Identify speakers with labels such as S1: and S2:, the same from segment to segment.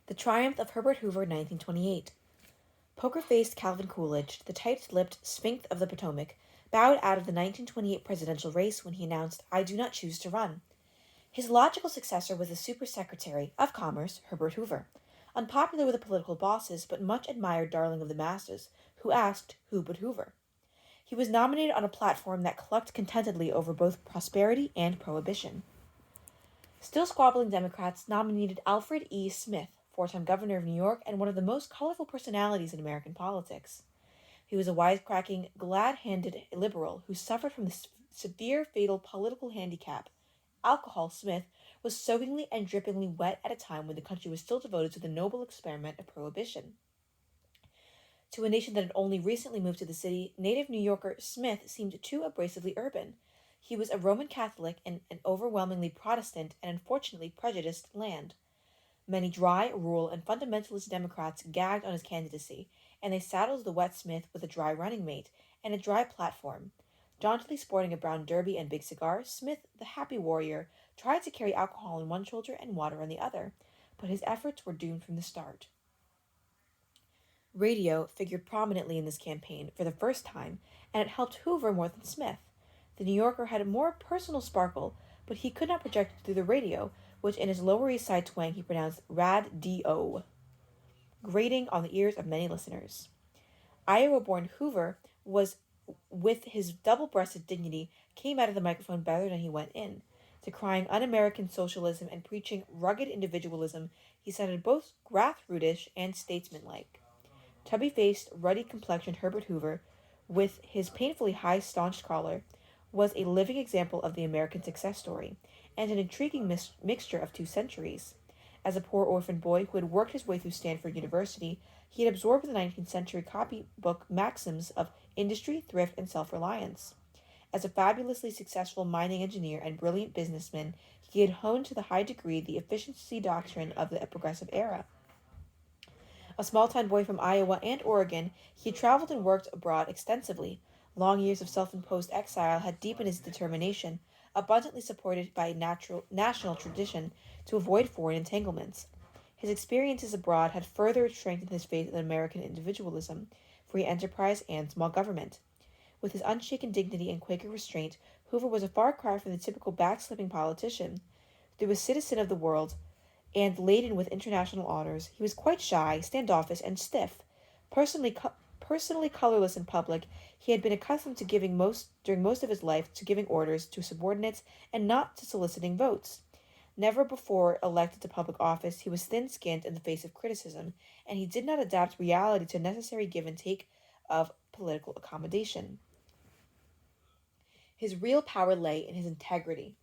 S1: The Triumph of Herbert Hoover, 1928. Poker-faced Calvin Coolidge, the tight-lipped Sphinx of the Potomac, bowed out of the 1928 presidential race when he announced, "I do not choose to run." His logical successor was the Super-Secretary of Commerce, Herbert Hoover, unpopular with the political bosses but much admired darling of the masses, who asked, "Who but Hoover?" He was nominated on a platform that clucked contentedly over both prosperity and prohibition. Still squabbling Democrats nominated Alfred E. Smith, four-time governor of New York and one of the most colorful personalities in American politics. He was a wisecracking, glad-handed liberal who suffered from the severe fatal political handicap. Alcohol, Smith was soakingly and drippingly wet at a time when the country was still devoted to the noble experiment of prohibition. To a nation that had only recently moved to the city, native New Yorker Smith seemed too abrasively urban. He was a Roman Catholic in an overwhelmingly Protestant and unfortunately prejudiced land. Many dry, rural, and fundamentalist Democrats gagged on his candidacy, and they saddled the wet Smith with a dry running mate and a dry platform. Jauntily sporting a brown derby and big cigar, Smith, the happy warrior, tried to carry alcohol on one shoulder and water on the other, but his efforts were doomed from the start. Radio figured prominently in this campaign for the first time, and it helped Hoover more than Smith. The New Yorker had a more personal sparkle, but he could not project it through the radio, which in his Lower East Side twang he pronounced "rad-do," grating on the ears of many listeners. Iowa-born Hoover was, with his double-breasted dignity, came out of the microphone better than he went in. Decrying un-American socialism and preaching rugged individualism, he sounded both grassrootish and statesmanlike. Chubby-faced, ruddy-complexioned Herbert Hoover, with his painfully high, staunched collar, was a living example of the American success story, and an intriguing mixture of two centuries. As a poor orphan boy who had worked his way through Stanford University, he had absorbed the 19th century copybook maxims of industry, thrift, and self-reliance. As a fabulously successful mining engineer and brilliant businessman, he had honed to the high degree the efficiency doctrine of the progressive era. A small-town boy from Iowa and Oregon, he had traveled and worked abroad extensively. Long years of self-imposed exile had deepened his determination, abundantly supported by national tradition, to avoid foreign entanglements. His experiences abroad had further strengthened his faith in American individualism, free enterprise, and small government. With his unshaken dignity and Quaker restraint, Hoover was a far cry from the typical backsliding politician. Though a citizen of the world, and laden with international honors, he was quite shy, standoffish, and stiff. Personally colorless in public, he had been accustomed to during most of his life, to giving orders to subordinates and not to soliciting votes. Never before elected to public office, he was thin-skinned in the face of criticism, and he did not adapt reality to necessary give and take of political accommodation. His real power lay in his integrity,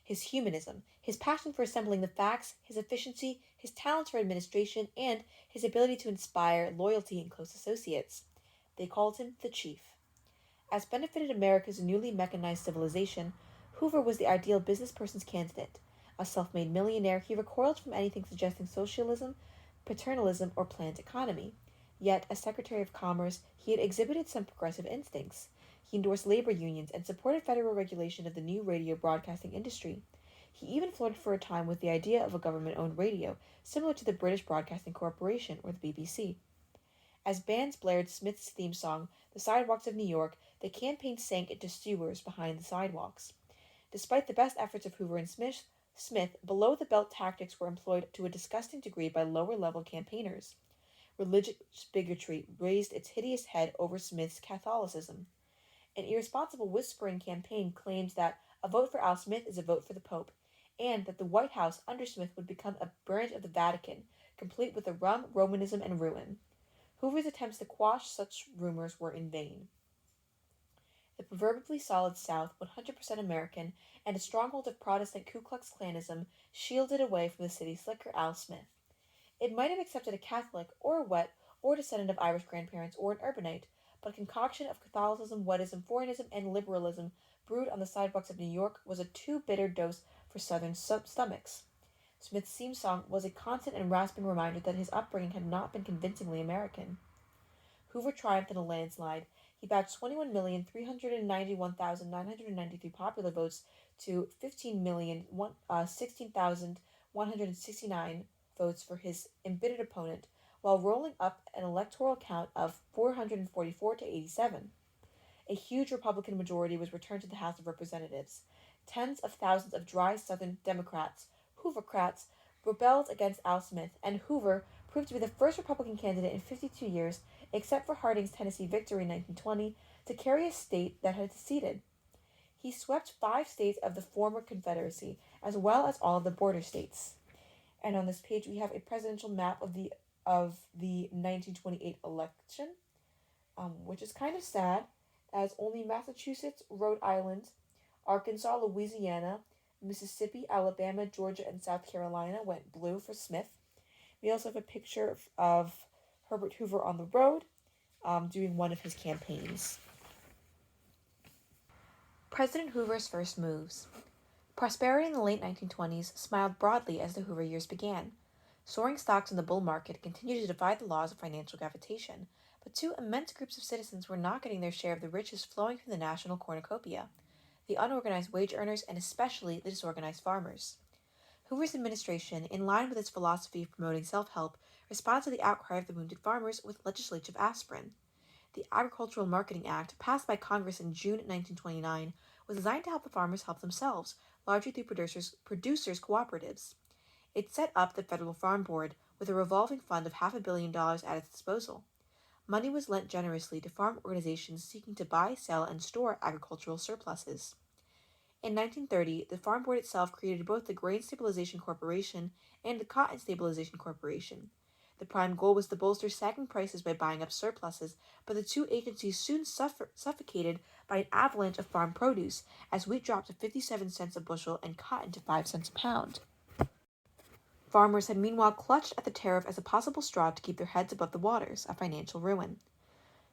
S1: his humanism, his passion for assembling the facts, his efficiency, his talents for administration, and his ability to inspire loyalty in close associates. They called him the Chief. As benefited America's newly mechanized civilization, Hoover was the ideal business person's candidate. A self-made millionaire, he recoiled from anything suggesting socialism, paternalism, or planned economy. Yet, as Secretary of Commerce, he had exhibited some progressive instincts. He endorsed labor unions and supported federal regulation of the new radio broadcasting industry. He even flirted for a time with the idea of a government-owned radio, similar to the British Broadcasting Corporation or the BBC. As bands blared Smith's theme song, "The Sidewalks of New York," the campaign sank into sewers behind the sidewalks. Despite the best efforts of Hoover and Smith, below-the-belt tactics were employed to a disgusting degree by lower-level campaigners. Religious bigotry raised its hideous head over Smith's Catholicism. An irresponsible whispering campaign claimed that a vote for Al Smith is a vote for the Pope, and that the White House under Smith would become a branch of the Vatican, complete with the rum, Romanism, and ruin. Hoover's attempts to quash such rumors were in vain. The proverbially solid South, 100% American, and a stronghold of Protestant Ku Klux Klanism shielded away from the city's slicker Al Smith. It might have accepted a Catholic, or a wet, or descendant of Irish grandparents, or an urbanite, but a concoction of Catholicism, wettism, foreignism, and liberalism brewed on the sidewalks of New York was a too bitter dose for Southern stomachs. Smith's theme song was a constant and rasping reminder that his upbringing had not been convincingly American. Hoover triumphed in a landslide. He backed 21,391,993 popular votes to 15,016,169 votes for his embittered opponent, while rolling up an electoral count of 444 to 87. A huge Republican majority was returned to the House of Representatives. Tens of thousands of dry Southern Democrats, Hoovercrats, rebelled against Al Smith, and Hoover proved to be the first Republican candidate in 52 years, except for Harding's Tennessee victory in 1920, to carry a state that had seceded. He swept 5 states of the former Confederacy, as well as all of the border states. And on this page, we have a presidential map of the 1928 election, which is kind of sad, as only Massachusetts, Rhode Island, Arkansas, Louisiana, Mississippi, Alabama, Georgia, and South Carolina went blue for Smith. We also have a picture of Herbert Hoover on the road doing one of his campaigns. President Hoover's first moves. Prosperity in the late 1920s smiled broadly as the Hoover years began. Soaring stocks in the bull market continued to defy the laws of financial gravitation, but two immense groups of citizens were not getting their share of the riches flowing from the national cornucopia: the unorganized wage earners and especially the disorganized farmers. Hoover's administration, in line with its philosophy of promoting self-help, responded to the outcry of the wounded farmers with legislative aspirin. The Agricultural Marketing Act, passed by Congress in June 1929, was designed to help the farmers help themselves, largely through producers' cooperatives. It set up the Federal Farm Board with a revolving fund of $500 million at its disposal. Money was lent generously to farm organizations seeking to buy, sell, and store agricultural surpluses. In 1930, the Farm Board itself created both the Grain Stabilization Corporation and the Cotton Stabilization Corporation. The prime goal was to bolster sagging prices by buying up surpluses, but the two agencies soon suffocated by an avalanche of farm produce, as wheat dropped to 57 cents a bushel and cotton to 5 cents a pound. Farmers had meanwhile clutched at the tariff as a possible straw to keep their heads above the waters, a financial ruin.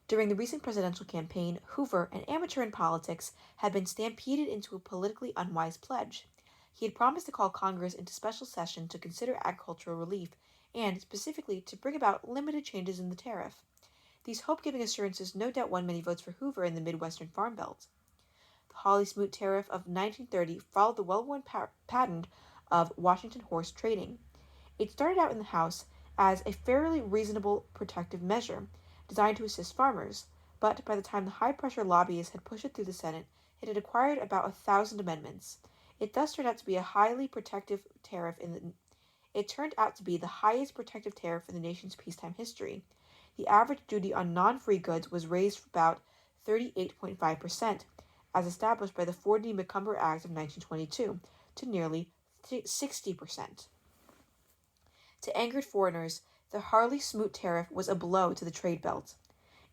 S1: During the recent presidential campaign, Hoover, an amateur in politics, had been stampeded into a politically unwise pledge. He had promised to call Congress into special session to consider agricultural relief and, specifically, to bring about limited changes in the tariff. These hope-giving assurances no doubt won many votes for Hoover in the Midwestern Farm Belt. The Hawley-Smoot tariff of 1930 followed the well-worn pattern of Washington horse trading. It started out in the House as a fairly reasonable protective measure, designed to assist farmers, but by the time the high-pressure lobbyists had pushed it through the Senate, it had acquired about 1,000 amendments. It thus turned out to be a highly protective tariff It turned out to be the highest protective tariff in the nation's peacetime history. The average duty on non-free goods was raised about 38.5%, as established by the Ford v. McCumber Act of 1922, to nearly 60%. To angered foreigners, the Hawley-Smoot tariff was a blow to the trade belt.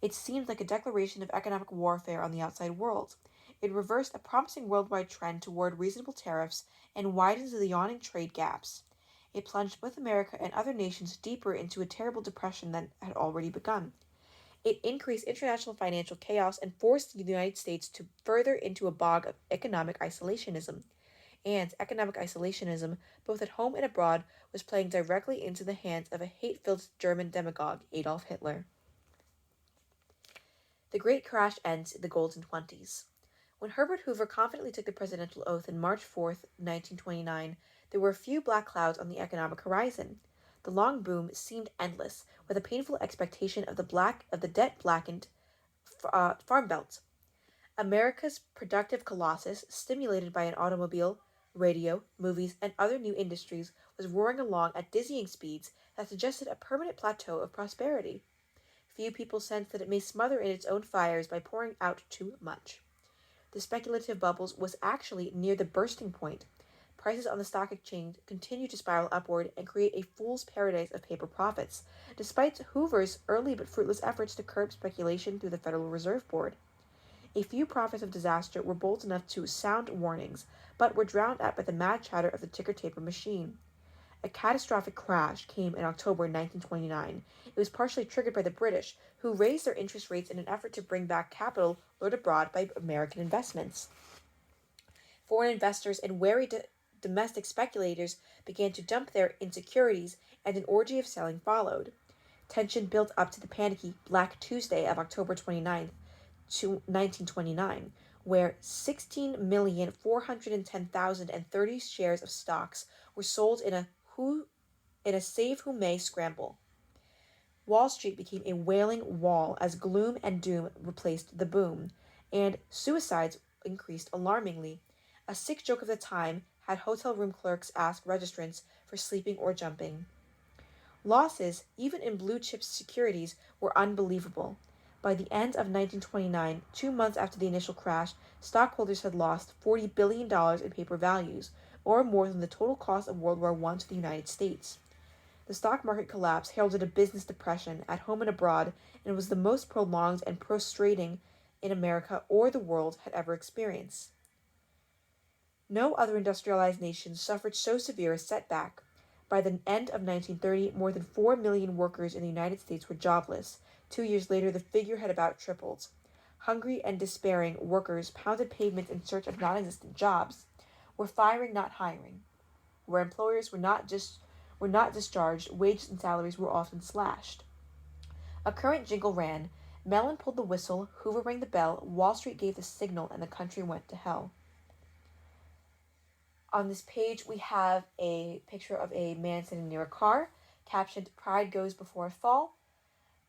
S1: It seemed like a declaration of economic warfare on the outside world. It reversed a promising worldwide trend toward reasonable tariffs and widened the yawning trade gaps. It plunged both America and other nations deeper into a terrible depression that had already begun. It increased international financial chaos and forced the United States to further into a bog of economic isolationism. And economic isolationism, both at home and abroad, was playing directly into the hands of a hate-filled German demagogue, Adolf Hitler. The Great Crash ends in the Golden Twenties. When Herbert Hoover confidently took the presidential oath on March 4th, 1929, there were a few black clouds on the economic horizon. The long boom seemed endless, with a painful expectation of the debt-blackened farm belt. America's productive colossus, stimulated by an automobile, radio, movies, and other new industries, was roaring along at dizzying speeds that suggested a permanent plateau of prosperity. Few people sensed that it may smother in its own fires by pouring out too much. The speculative bubbles was actually near the bursting point. Prices on the stock exchange continued to spiral upward and create a fool's paradise of paper profits, despite Hoover's early but fruitless efforts to curb speculation through the Federal Reserve Board. A few prophets of disaster were bold enough to sound warnings, but were drowned out by the mad chatter of the ticker-taper machine. A catastrophic crash came in October 1929. It was partially triggered by the British, who raised their interest rates in an effort to bring back capital lured abroad by American investments. Foreign investors and wary domestic speculators began to dump their insecurities, and an orgy of selling followed. Tension built up to the panicky Black Tuesday of October 29th, 1929, where 16,410,030 shares of stocks were sold in a in a save who may scramble. Wall Street became a wailing wall as gloom and doom replaced the boom, and suicides increased alarmingly. A sick joke of the time had hotel room clerks ask registrants for sleeping or jumping. Losses, even in blue chip securities, were unbelievable. By the end of 1929, 2 months after the initial crash, stockholders had lost $40 billion in paper values, or more than the total cost of World War I to the United States. The stock market collapse heralded a business depression at home and abroad, and was the most prolonged and prostrating in America or the world had ever experienced. No other industrialized nation suffered so severe a setback. By the end of 1930, more than 4 million workers in the United States were jobless. 2 years later, the figure had about tripled. Hungry and despairing workers pounded pavements in search of non-existent jobs, were firing, not hiring. Where employers were not discharged, wages and salaries were often slashed. A current jingle ran, Mellon pulled the whistle, Hoover rang the bell, Wall Street gave the signal, and the country went to hell. On this page, we have a picture of a man sitting near a car, captioned, Pride Goes Before a Fall.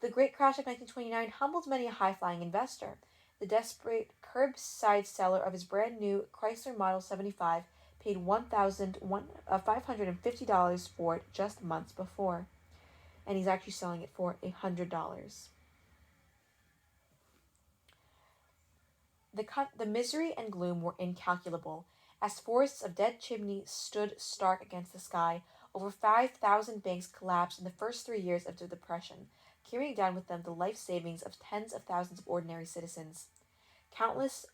S1: The great crash of 1929 humbled many a high-flying investor. The desperate curbside seller of his brand-new Chrysler Model 75 paid $1,550 for it just months before. And he's actually selling it for $100. The misery and gloom were incalculable. As forests of dead chimneys stood stark against the sky, over 5,000 banks collapsed in the first 3 years of the Depression, carrying down with them the life savings of tens of thousands of ordinary citizens. Countless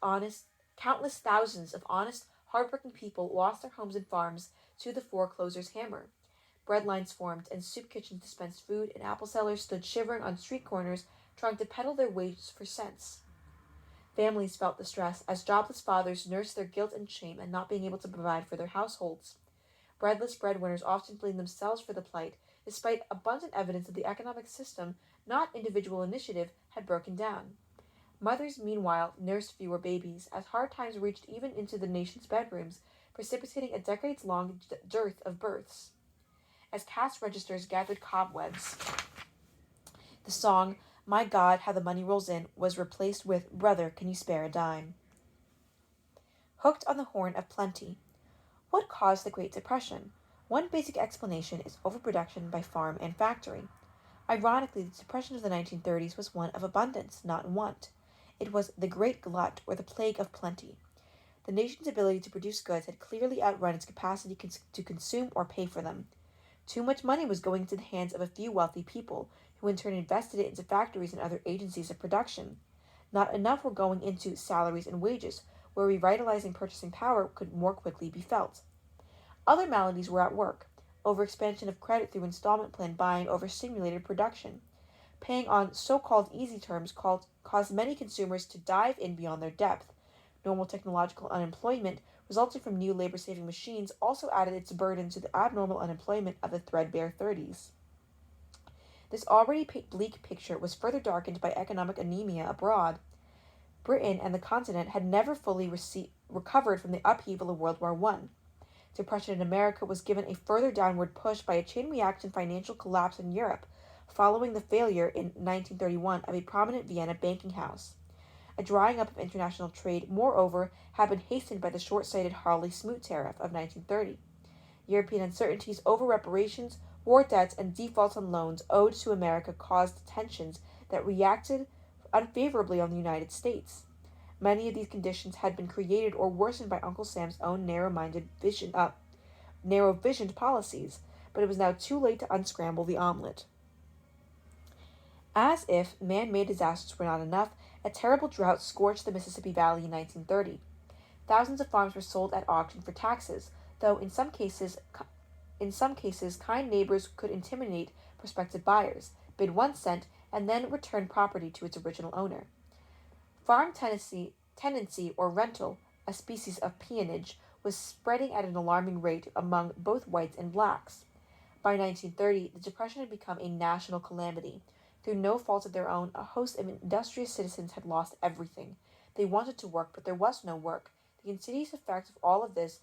S1: thousands of honest, hard-working people lost their homes and farms to the forecloser's hammer. Bread lines formed, and soup kitchens dispensed food, and apple sellers stood shivering on street corners, trying to peddle their wares for cents. Families felt the stress as jobless fathers nursed their guilt and shame at not being able to provide for their households. Breadless breadwinners often blamed themselves for the plight, despite abundant evidence that the economic system, not individual initiative, had broken down. Mothers, meanwhile, nursed fewer babies, as hard times reached even into the nation's bedrooms, precipitating a decades-long dearth of births. As cash registers gathered cobwebs, the song, My God, How the Money Rolls In, was replaced with Brother, Can You Spare a Dime? Hooked on the horn of plenty. What caused the Great Depression? One basic explanation is overproduction by farm and factory. Ironically, the Depression of the 1930s was one of abundance, not want. It was the Great Glut, or the Plague of Plenty. The nation's ability to produce goods had clearly outrun its capacity to consume or pay for them. Too much money was going into the hands of a few wealthy people, who in turn invested it into factories and other agencies of production. Not enough were going into salaries and wages, where revitalizing purchasing power could more quickly be felt. Other maladies were at work. Overexpansion of credit through installment plan buying overstimulated production. Paying on so-called easy terms caused many consumers to dive in beyond their depth. Normal technological unemployment resulting from new labor-saving machines also added its burden to the abnormal unemployment of the threadbare 30s. This already bleak picture was further darkened by economic anemia abroad. Britain and the continent had never fully recovered from the upheaval of World War I. Depression in America was given a further downward push by a chain reaction financial collapse in Europe, following the failure in 1931 of a prominent Vienna banking house. A drying up of international trade, moreover, had been hastened by the short-sighted Harley-Smoot Tariff of 1930. European uncertainties over reparations, war debts, and defaults on loans owed to America caused tensions that reacted unfavorably on the United States. Many of these conditions had been created or worsened by Uncle Sam's own narrow-visioned policies, but it was now too late to unscramble the omelet. As if man-made disasters were not enough, a terrible drought scorched the Mississippi Valley in 1930. Thousands of farms were sold at auction for taxes, though in some cases, kind neighbors could intimidate prospective buyers, bid 1 cent, and then return property to its original owner. Farm tenancy or rental, a species of peonage, was spreading at an alarming rate among both whites and blacks. By 1930, the Depression had become a national calamity. Through no fault of their own, a host of industrious citizens had lost everything. They wanted to work, but there was no work. The insidious effect of all of this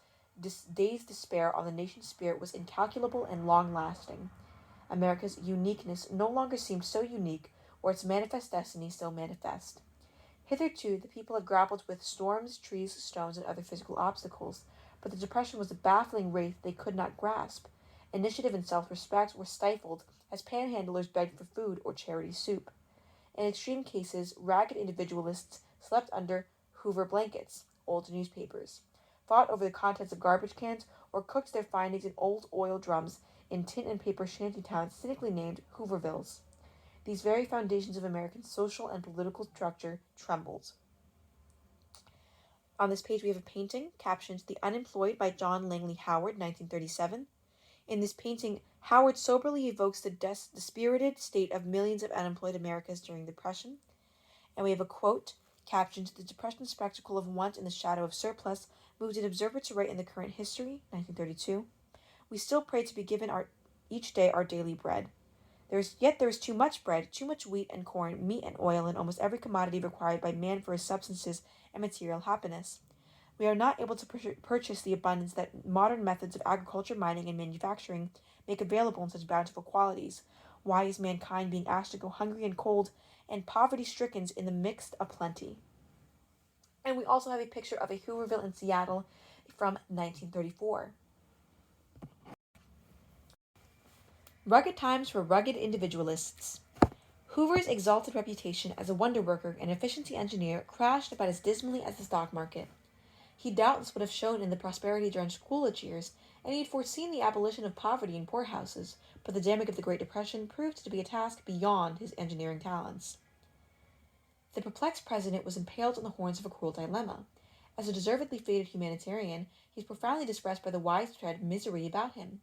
S1: day's despair on the nation's spirit was incalculable and long-lasting. America's uniqueness no longer seemed so unique, or its manifest destiny so manifest. Hitherto, the people had grappled with storms, trees, stones, and other physical obstacles, but the Depression was a baffling wraith they could not grasp. Initiative and self-respect were stifled as panhandlers begged for food or charity soup. In extreme cases, ragged individualists slept under Hoover blankets, old newspapers, fought over the contents of garbage cans, or cooked their findings in old oil drums in tin and paper shanty towns cynically named Hoovervilles. These very foundations of American social and political structure trembled. On this page, we have a painting captioned The Unemployed by John Langley Howard, 1937. In this painting, Howard soberly evokes the dispirited state of millions of unemployed Americans during the Depression. And we have a quote captioned The Depression spectacle of want in the shadow of surplus moved an observer to write in the current history, 1932. We still pray to be given each day our daily bread. There is too much bread, too much wheat and corn, meat and oil, and almost every commodity required by man for his substances and material happiness. We are not able to purchase the abundance that modern methods of agriculture, mining, and manufacturing make available in such bountiful qualities. Why is mankind being asked to go hungry and cold and poverty-stricken in the midst of plenty? And we also have a picture of a Hooverville in Seattle from 1934. Rugged times for rugged individualists. Hoover's exalted reputation as a wonder worker and efficiency engineer crashed about as dismally as the stock market. He doubtless would have shone in the prosperity-drenched Coolidge years, and he had foreseen the abolition of poverty in poorhouses, but the dam of the Great Depression proved to be a task beyond his engineering talents. The perplexed president was impaled on the horns of a cruel dilemma. As a deservedly fated humanitarian, he was profoundly distressed by the widespread misery about him.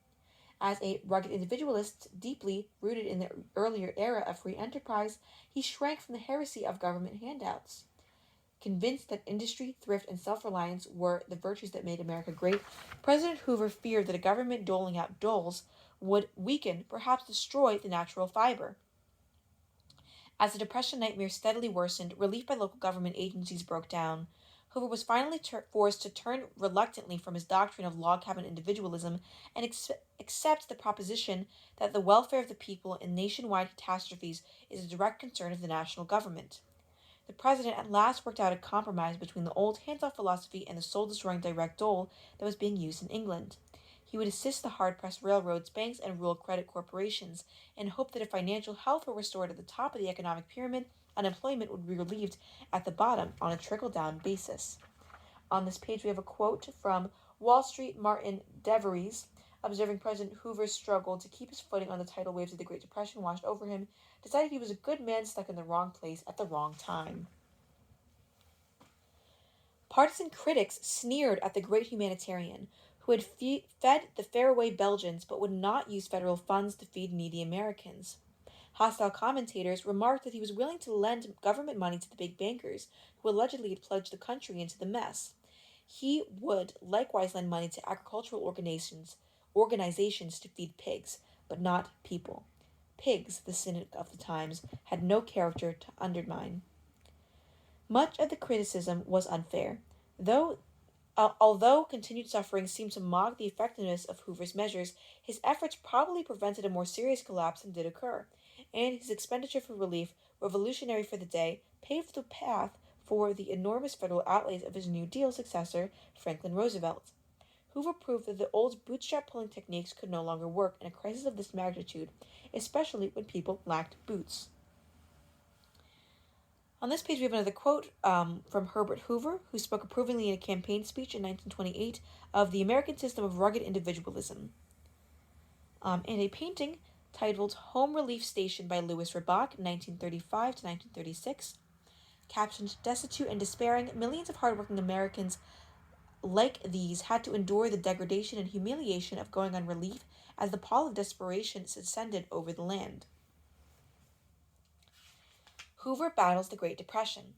S1: As a rugged individualist deeply rooted in the earlier era of free enterprise, he shrank from the heresy of government handouts. Convinced that industry, thrift, and self-reliance were the virtues that made America great, President Hoover feared that a government doling out doles would weaken, perhaps destroy, the natural fiber. As the Depression nightmare steadily worsened, relief by local government agencies broke down. Hoover was finally forced to turn reluctantly from his doctrine of log cabin individualism and accept the proposition that the welfare of the people in nationwide catastrophes is a direct concern of the national government. The president at last worked out a compromise between the old hands-off philosophy and the soul-destroying direct dole that was being used in England. He would assist the hard-pressed railroads, banks, and rural credit corporations, and hoped that if financial health were restored at the top of the economic pyramid, unemployment would be relieved at the bottom on a trickle-down basis. On this page, we have a quote from Wall Street Martin DeVries, observing President Hoover's struggle to keep his footing on the tidal waves of the Great Depression washed over him, decided he was a good man stuck in the wrong place at the wrong time. Partisan critics sneered at the great humanitarian, who had fed the faraway Belgians but would not use federal funds to feed needy Americans. Hostile commentators remarked that he was willing to lend government money to the big bankers, who allegedly had plunged the country into the mess. He would likewise lend money to agricultural organizations to feed pigs, but not people. Pigs, the cynic of the times, had no character to undermine. Much of the criticism was unfair, although continued suffering seemed to mock the effectiveness of Hoover's measures, his efforts probably prevented a more serious collapse than did occur, and his expenditure for relief, revolutionary for the day, paved the path for the enormous federal outlays of his New Deal successor, Franklin Roosevelt. Hoover proved that the old bootstrap-pulling techniques could no longer work in a crisis of this magnitude, especially when people lacked boots. On this page, we have another quote from Herbert Hoover, who spoke approvingly in a campaign speech in 1928 of the American system of rugged individualism. And a painting titled Home Relief Station by Louis Rabach, 1935 to 1936, captioned Destitute and despairing, millions of hardworking Americans like these had to endure the degradation and humiliation of going on relief as the pall of desperation ascended over the land. Hoover battles the Great Depression.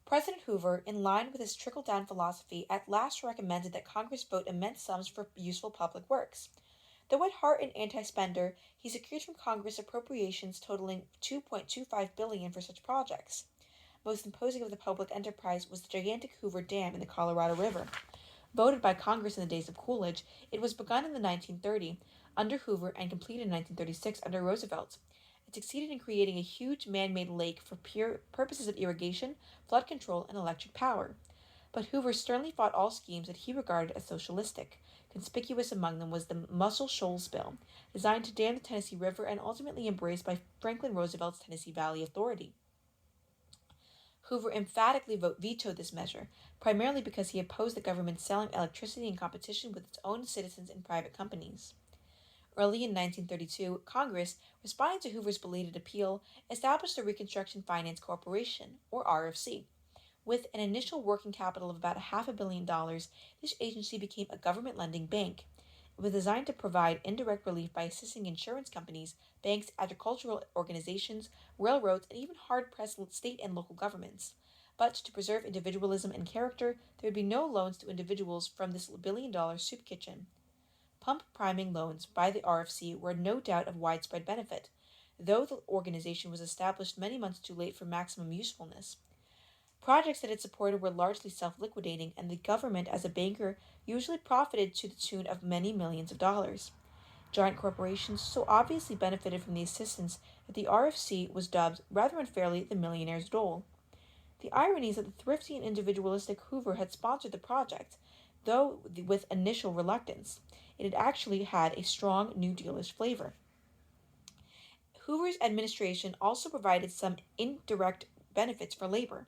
S1: President Hoover, in line with his trickle-down philosophy, at last recommended that Congress vote immense sums for useful public works. Though at heart an anti-spender, he secured from Congress appropriations totaling $2.25 billion for such projects. Most imposing of the public enterprise was the gigantic Hoover Dam in the Colorado River. Voted by Congress in the days of Coolidge, it was begun in the 1930s under Hoover and completed in 1936 under Roosevelt. It succeeded in creating a huge man-made lake for pure purposes of irrigation, flood control, and electric power. But Hoover sternly fought all schemes that he regarded as socialistic. Conspicuous among them was the Muscle Shoals Bill, designed to dam the Tennessee River and ultimately embraced by Franklin Roosevelt's Tennessee Valley Authority. Hoover emphatically vetoed this measure, primarily because he opposed the government selling electricity in competition with its own citizens and private companies. Early in 1932, Congress, responding to Hoover's belated appeal, established the Reconstruction Finance Corporation, or RFC. With an initial working capital of about $500 million, this agency became a government lending bank. It was designed to provide indirect relief by assisting insurance companies, banks, agricultural organizations, railroads, and even hard-pressed state and local governments. But to preserve individualism and character, there would be no loans to individuals from this billion-dollar soup kitchen. Pump priming loans by the RFC were no doubt of widespread benefit, though the organization was established many months too late for maximum usefulness. Projects that it supported were largely self-liquidating, and the government, as a banker, usually profited to the tune of many millions of dollars. Giant corporations so obviously benefited from the assistance that the RFC was dubbed, rather unfairly, the millionaire's dole. The irony is that the thrifty and individualistic Hoover had sponsored the project, though with initial reluctance. It had actually had a strong New Dealish flavor. Hoover's administration also provided some indirect benefits for labor.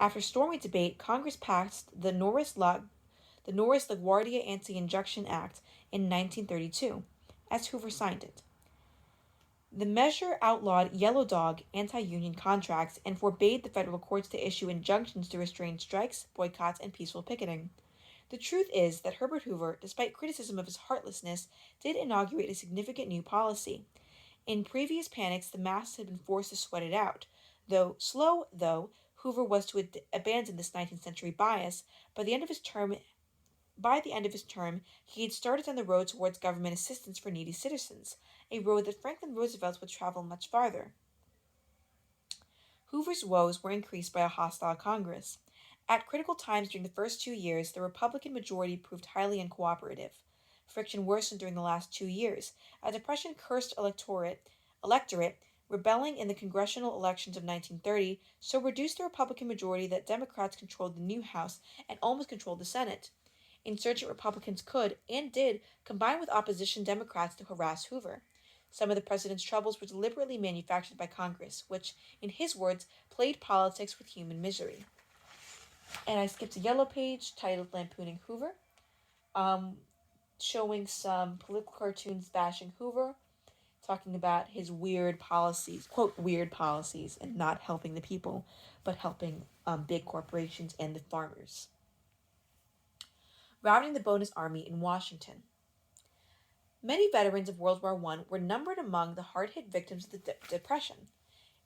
S1: After stormy debate, Congress passed the Norris-LaGuardia Anti-Injunction Act in 1932, as Hoover signed it. The measure outlawed yellow dog anti-union contracts and forbade the federal courts to issue injunctions to restrain strikes, boycotts, and peaceful picketing. The truth is that Herbert Hoover, despite criticism of his heartlessness, did inaugurate a significant new policy. In previous panics, the masses had been forced to sweat it out. Though Hoover was to abandon this 19th century bias, by the end of his term, he had started on the road towards government assistance for needy citizens, a road that Franklin Roosevelt would travel much farther. Hoover's woes were increased by a hostile Congress. At critical times during the first 2 years, the Republican majority proved highly uncooperative. Friction worsened during the last 2 years. A depression-cursed electorate, rebelling in the congressional elections of 1930, so reduced the Republican majority that Democrats controlled the new House and almost controlled the Senate. Insurgent Republicans could, and did, combine with opposition Democrats to harass Hoover. Some of the president's troubles were deliberately manufactured by Congress, which, in his words, played politics with human misery. And I skipped a yellow page titled Lampooning Hoover, showing some political cartoons bashing Hoover, talking about his weird policies, quote, weird policies, and not helping the people, but helping big corporations and the farmers. Routing the bonus army in Washington. Many veterans of World War I were numbered among the hard-hit victims of the Depression.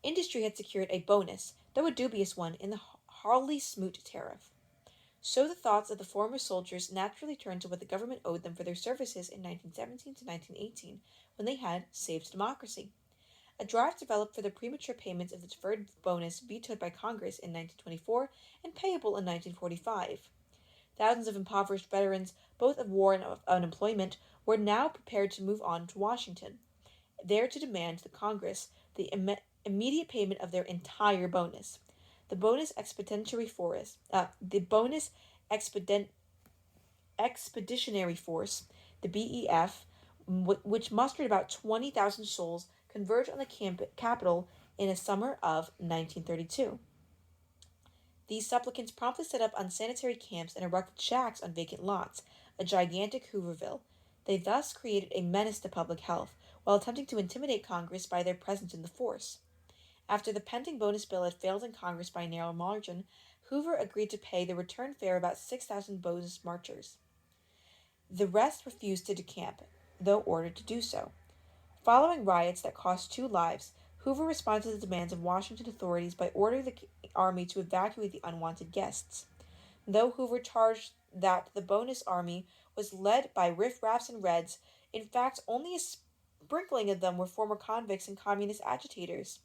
S1: Industry had secured a bonus, though a dubious one, in the Harley-Smoot tariff. So the thoughts of the former soldiers naturally turned to what the government owed them for their services in 1917 to 1918, when they had saved democracy. A draft developed for the premature payments of the deferred bonus vetoed by Congress in 1924 and payable in 1945. Thousands of impoverished veterans, both of war and of unemployment, were now prepared to move on to Washington, there to demand the Congress the immediate payment of their entire bonus. The bonus expeditionary force, the BEF, which mustered about 20,000 souls, converged on the capital in the summer of 1932. These supplicants promptly set up unsanitary camps and erected shacks on vacant lots, a gigantic Hooverville. They thus created a menace to public health, while attempting to intimidate Congress by their presence in the force. After the pending bonus bill had failed in Congress by a narrow margin, Hoover agreed to pay the return fare about 6,000 bonus marchers. The rest refused to decamp, though ordered to do so. Following riots that cost 2 lives, Hoover responded to the demands of Washington authorities by ordering the army to evacuate the unwanted guests. Though Hoover charged that the bonus army was led by riffraffs and Reds, in fact, only a sprinkling of them were former convicts and communist agitators.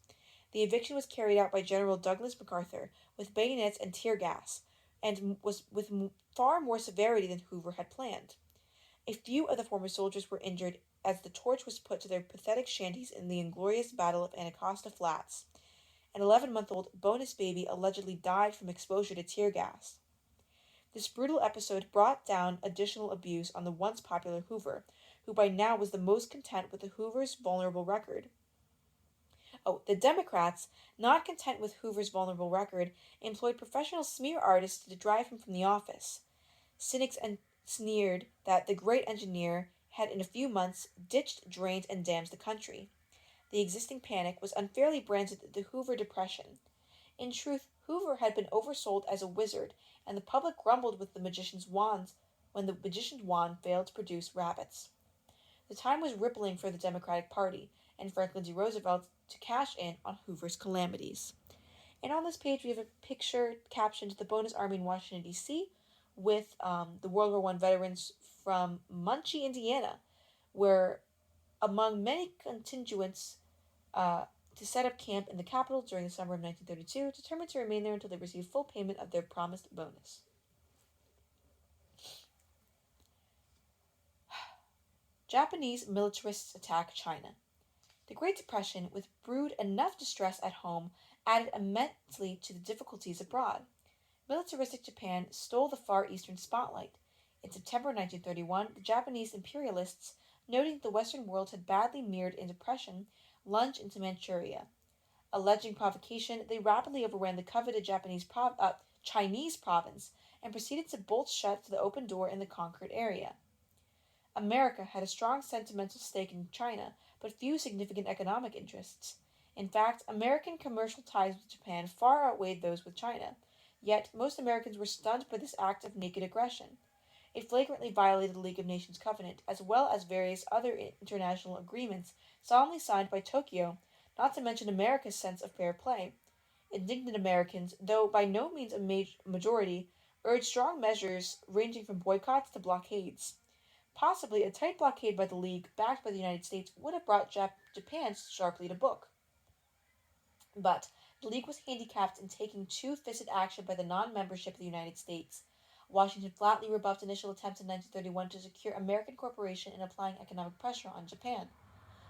S1: The eviction was carried out by General Douglas MacArthur with bayonets and tear gas. and was with far more severity than Hoover had planned. A few of the former soldiers were injured as the torch was put to their pathetic shanties in the inglorious Battle of Anacostia Flats. An 11-month-old bonus baby allegedly died from exposure to tear gas. This brutal episode brought down additional abuse on the once popular Hoover, who by now was the most content with the Hoover's vulnerable record. The Democrats, not content with Hoover's vulnerable record, employed professional smear artists to drive him from the office. Cynics sneered that the great engineer had in a few months ditched, drained, and damned the country. The existing panic was unfairly branded the Hoover Depression. In truth, Hoover had been oversold as a wizard, and the public grumbled with the magician's wands when the magician's wand failed to produce rabbits. The time was rippling for the Democratic Party and Franklin D. Roosevelt to cash in on Hoover's calamities. And on this page, we have a picture captioned "The Bonus Army in Washington, D.C., with the World War I veterans from Muncie, Indiana, where among many constituents to set up camp in the capital during the summer of 1932, determined to remain there until they received full payment of their promised bonus. Japanese militarists attack China. The Great Depression, which brewed enough distress at home, added immensely to the difficulties abroad. Militaristic Japan stole the Far Eastern spotlight. In September 1931, the Japanese imperialists, noting that the Western world had badly mirrored in depression, lunged into Manchuria. Alleging provocation, they rapidly overran the coveted Chinese province and proceeded to bolt shut the open door in the conquered area. America had a strong sentimental stake in China, but few significant economic interests. In fact, American commercial ties with Japan far outweighed those with China. Yet, most Americans were stunned by this act of naked aggression. It flagrantly violated the League of Nations Covenant, as well as various other international agreements solemnly signed by Tokyo, not to mention America's sense of fair play. Indignant Americans, though by no means a majority, urged strong measures ranging from boycotts to blockades. Possibly a tight blockade by the League, backed by the United States, would have brought Japan sharply to book. But the League was handicapped in taking two-fisted action by the non-membership of the United States. Washington flatly rebuffed initial attempts in 1931 to secure American cooperation in applying economic pressure on Japan.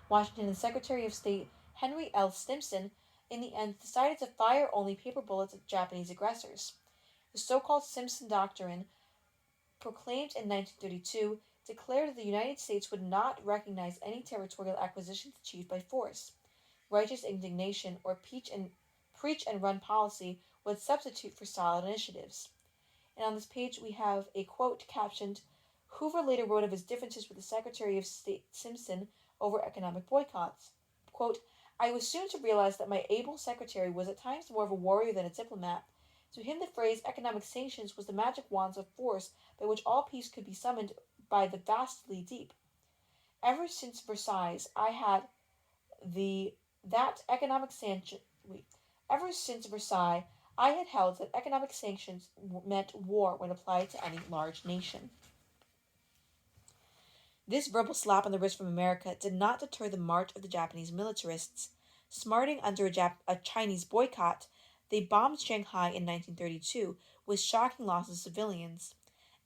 S1: Washington and Secretary of State Henry L. Stimson in the end decided to fire only paper bullets at Japanese aggressors. The so-called Simpson Doctrine, proclaimed in 1932, declared that the United States would not recognize any territorial acquisitions achieved by force. Righteous indignation or preach and run policy would substitute for solid initiatives. And on this page we have a quote captioned, "Hoover later wrote of his differences with the Secretary of State Simpson over economic boycotts. Quote, I was soon to realize that my able secretary was at times more of a warrior than a diplomat. To him the phrase economic sanctions was the magic wands of force by which all peace could be summoned by the vastly deep. Ever since Versailles, I had held that economic sanctions meant war when applied to any large nation." This verbal slap on the wrist from America did not deter the march of the Japanese militarists. Smarting under a Chinese boycott, they bombed Shanghai in 1932, with shocking losses of civilians.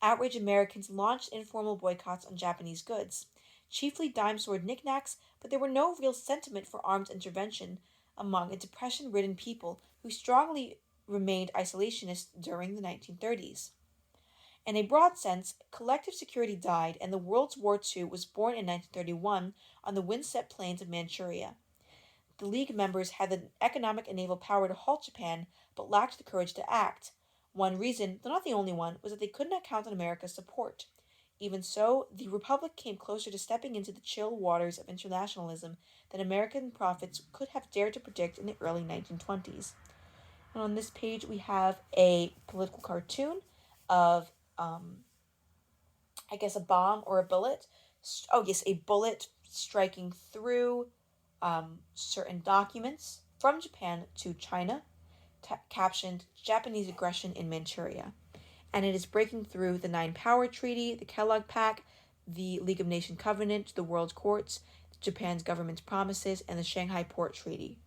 S1: Outraged Americans launched informal boycotts on Japanese goods, chiefly dime-sword knickknacks, but there were no real sentiment for armed intervention among a depression-ridden people who strongly remained isolationist during the 1930s. In a broad sense, collective security died, and the World War II was born in 1931 on the wind-swept plains of Manchuria. The League members had the economic and naval power to halt Japan, but lacked the courage to act. One reason, though not the only one, was that they could not count on America's support. Even so, the Republic came closer to stepping into the chill waters of internationalism than American prophets could have dared to predict in the early 1920s. And on this page we have a political cartoon of a bomb or a bullet. A bullet striking through certain documents from Japan to China, captioned Japanese aggression in Manchuria. And it is breaking through the Nine Power Treaty, the Kellogg Pact, the League of Nations Covenant, the World Courts, Japan's government's promises, and the Shanghai Port Treaty.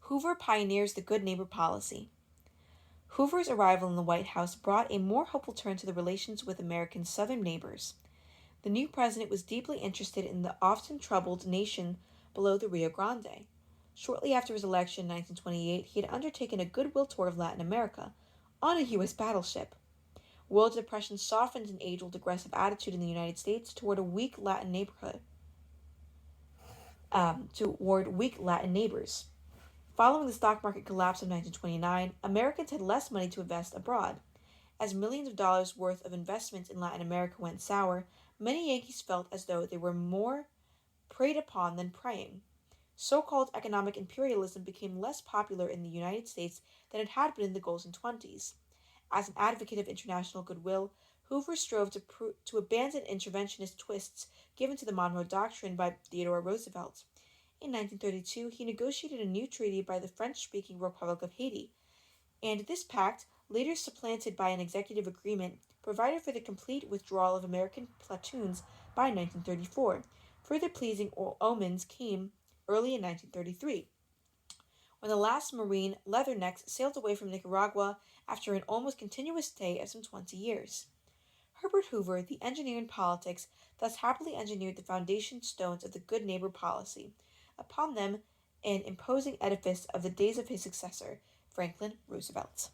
S1: Hoover pioneers the good neighbor policy. Hoover's arrival in the White House brought a more hopeful turn to the relations with America's southern neighbors. The new president was deeply interested in the often troubled nation below the Rio Grande. Shortly after his election in 1928, he had undertaken a goodwill tour of Latin America on a U.S. battleship. World depression softened an age-old aggressive attitude in the United States toward weak Latin neighbors. Following the stock market collapse of 1929, Americans had less money to invest abroad. As millions of dollars worth of investments in Latin America went sour, many Yankees felt as though they were more preyed upon than praying. So-called economic imperialism became less popular in the United States than it had been in the Golden Twenties. As an advocate of international goodwill, Hoover strove to abandon interventionist twists given to the Monroe Doctrine by Theodore Roosevelt. In 1932, he negotiated a new treaty by the French-speaking Republic of Haiti, and this pact, later supplanted by an executive agreement, provided for the complete withdrawal of American platoons by 1934. Further pleasing omens came early in 1933, when the last Marine Leathernecks sailed away from Nicaragua after an almost continuous stay of some 20 years. Herbert Hoover, the engineer in politics, thus happily engineered the foundation stones of the good neighbor policy, upon them an imposing edifice of the days of his successor, Franklin Roosevelt.